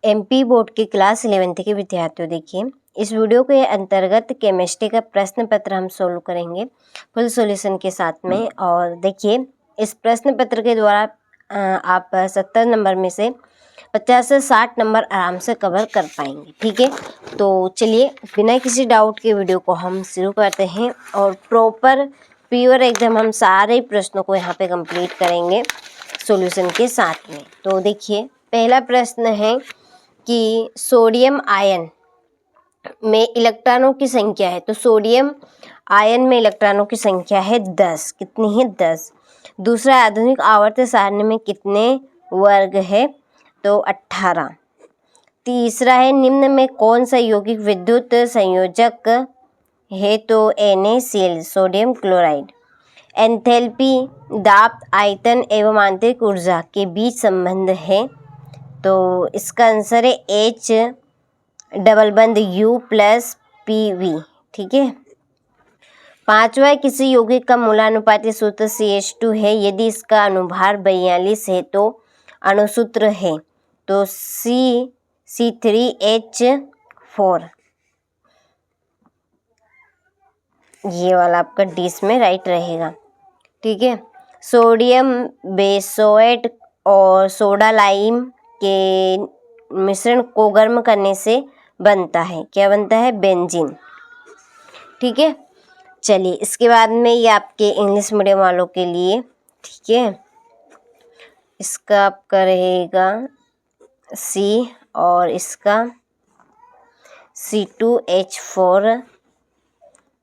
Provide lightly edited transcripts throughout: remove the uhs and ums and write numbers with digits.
MP board के class 11th के विद्यार्थियों, देखिए इस वीडियो के अंतर्गत केमिस्ट्री का प्रश्न पत्र हम सोल्व करेंगे फुल सॉल्यूशन के साथ में। और देखिए इस प्रश्न पत्र के द्वारा आप 70 नंबर में से 50 से 60 नंबर आराम से कवर कर पाएंगे। ठीक है, तो चलिए बिना किसी डाउट के वीडियो को हम शुरू करते हैं और प्रॉपर प्योर एकदम हम सारे प्रश्नों को यहाँ पे कंप्लीट करेंगे सॉल्यूशन के साथ में। तो देखिए पहला प्रश्न है कि सोडियम आयन में इलेक्ट्रॉनों की संख्या है। तो सोडियम आयन में इलेक्ट्रॉनों की संख्या है 10। कितनी है? 10। दूसरा, आधुनिक आवर्त सारणी में कितने वर्ग है? तो 18। तीसरा है, निम्न में कौन सा यौगिक विद्युत संयोजक है? तो NaCl सोडियम क्लोराइड। एंथैल्पी, दाब, आयतन एवं आंतरिक ऊर्जा के बीच संबंध है। तो इसका आंसर है H डबल बंद U प्लस PV। ठीक है। पांचवा, किसी यौगिक का मूलानुपाती सूत्र CH2 है। यदि इसका अनुभार 42 है तो अणुसूत्र है। तो C3H4। ये वाला आपका डी में राइट रहेगा। ठीक है। सोडियम बेसोएट और सोडा लाइम के मिश्रण को गर्म करने से बनता है, क्या बनता है? बेंजीन। ठीक है। चलिए इसके बाद में ये आपके इंग्लिश मीडियम वालों के लिए, ठीक है, इसका आपका रहेगा C और इसका C2H4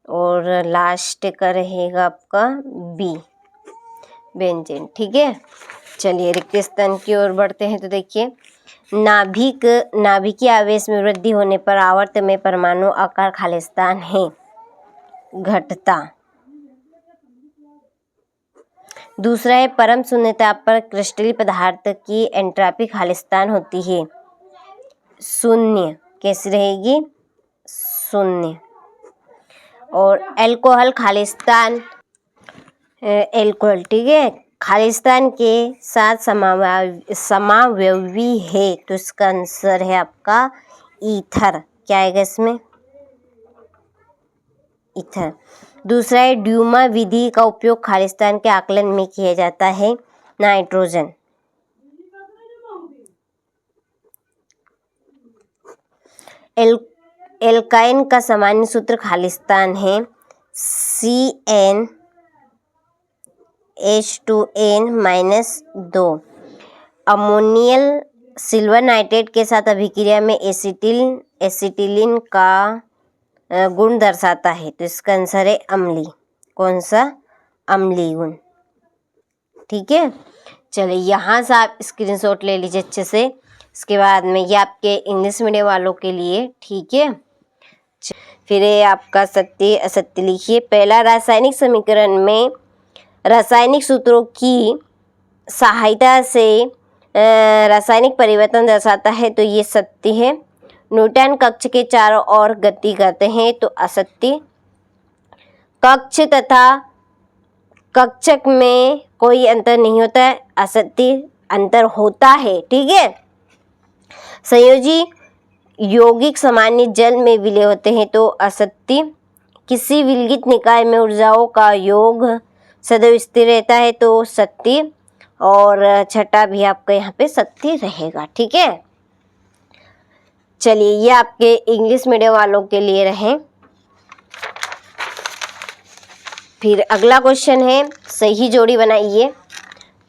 और लास्ट का रहेगा आपका B बेंजीन। ठीक है। चलिए रिक्त स्थान की ओर बढ़ते हैं। तो देखिए नाभिकीय आवेश में वृद्धि होने पर आवर्त में परमाणु आकार खालिस्तान है, घटता। दूसरा है, परम शून्यता पर क्रिस्टलीय पदार्थ की एंट्रॉपी खालिस्तान होती है, शून्य। कैसी रहेगी? शून्य। और अल्कोहल खालिस्तान, एल्कोहल, ठीक है, खालिस्तान के साथ समावयवी है। तो इसका आंसर है आपका ईथर। क्या आएगा इसमें? ईथर। दूसरा है, ड्यूमा विधि का उपयोग खालिस्तान के आकलन में किया जाता है, नाइट्रोजन। एल्काइन का सामान्य सूत्र खालिस्तान है, CnH2n-2। अमोनियल सिल्वर नाइट्रेट के साथ अभिक्रिया में एसिटिलीन का गुण दर्शाता है। तो इसका आंसर है अम्लीय। कौन सा? अम्लीय गुण। ठीक है। चलिए यहाँ से आप स्क्रीनशॉट ले लीजिए अच्छे से। इसके बाद में ये आपके इंग्लिश मीडियम वालों के लिए, ठीक है। फिर ये आपका सत्य असत्य लिखिए। पहला, रासायनिक समीकरण में रासायनिक सूत्रों की सहायता से रासायनिक परिवर्तन दर्शाता है। तो ये सत्य है। न्यूटन कक्ष के चारों ओर गति करते हैं। तो असत्य। कक्ष तथा कक्षक में कोई अंतर नहीं होता है, असत्य। अंतर होता है, ठीक है। संयोजी यौगिक सामान्य जल में विलय होते हैं। तो असत्य। किसी विलगित निकाय में ऊर्जाओं का योग सदैव स्थिर रहता है। तो सत्य। और छठा भी आपका यहाँ पे सत्य रहेगा। ठीक है। चलिए ये आपके इंग्लिश मीडियम वालों के लिए रहे। फिर अगला क्वेश्चन है, सही जोड़ी बनाइए।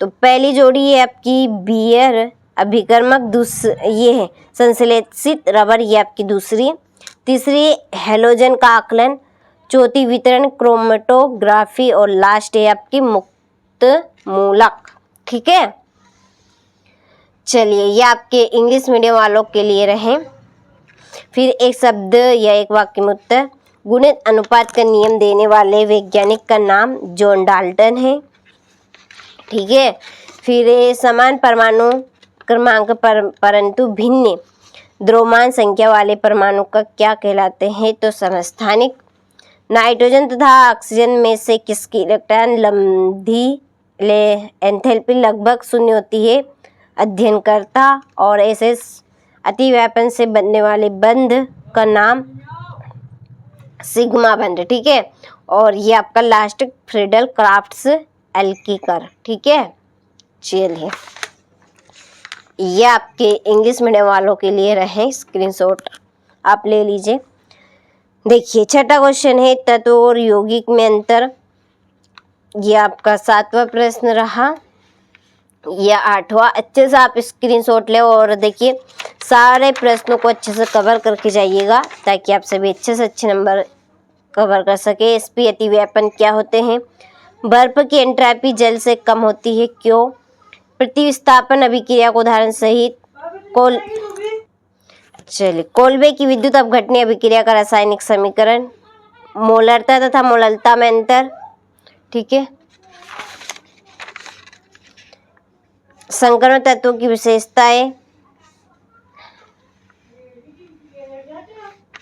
तो पहली जोड़ी है आपकी बियर अभिकर्मक, ये है संश्लेषित रबर, ये आपकी दूसरी। तीसरी हेलोजन का आकलन। चौथी वितरण क्रोमेटोग्राफी और लास्ट है आपकी मुक्त मूलक। ठीक है। चलिए ये आपके इंग्लिश मीडियम वालों के लिए रहे। फिर एक शब्द या एक वाक्य में उत्तर। गुणित अनुपात का नियम देने वाले वैज्ञानिक का नाम जॉन डाल्टन है। ठीक है। फिर समान परमाणु क्रमांक परंतु भिन्न द्रव्यमान संख्या वाले परमाणु का क्या कहलाते हैं? तो समस्थानिक। नाइट्रोजन तथा ऑक्सीजन में से किसकी इलेक्ट्रॉन लंबी एंथैल्पी लगभग शून्य होती है? अध्ययनकर्ता। और SS अति व्यापन से बनने वाले बंध का नाम सिग्मा बंध, ठीक है। और ये आपका लास्ट फ्रीडल क्राफ्ट्स एल्कीकर, ठीक है। चलिए ये आपके इंग्लिश मीडियम वालों के लिए रहे स्क्रीनशॉट, आप ले लीजिए। देखिए छठा क्वेश्चन है तत्व और यौगिक में अंतर। ये आपका 7वां प्रश्न रहा या 8वां। अच्छे से आप स्क्रीनशॉट ले और देखिए सारे प्रश्नों को अच्छे से कवर करके जाइएगा ताकि आप सभी अच्छे से अच्छे नंबर कवर कर सके। एसपी अतिव्यापन क्या होते हैं? बर्फ की एंट्रैपी जल से कम होती है, क्यों? प्रतिस्थापन अभिक्रिया को उदाहरण सहित कोल्बे की विद्युत अपघटनीय अभिक्रिया का रासायनिक समीकरण। मोलरता तथा मोललता में अंतर, ठीक है। संकरण तत्वों की विशेषताएं।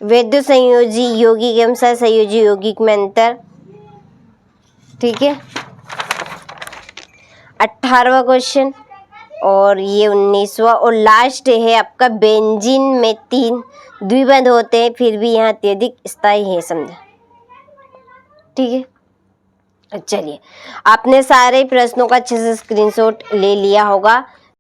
वैद्युत संयोजी यौगिक एवं सहसंयोजी यौगिक में अंतर, ठीक है। 18वां क्वेश्चन और ये 19वां और लास्ट है आपका बेंजीन में 3 द्विबंध होते हैं फिर भी यहाँ अत्यधिक स्थायी है, समझा, ठीक है। चलिए आपने सारे प्रश्नों का अच्छे से स्क्रीनशॉट ले लिया होगा।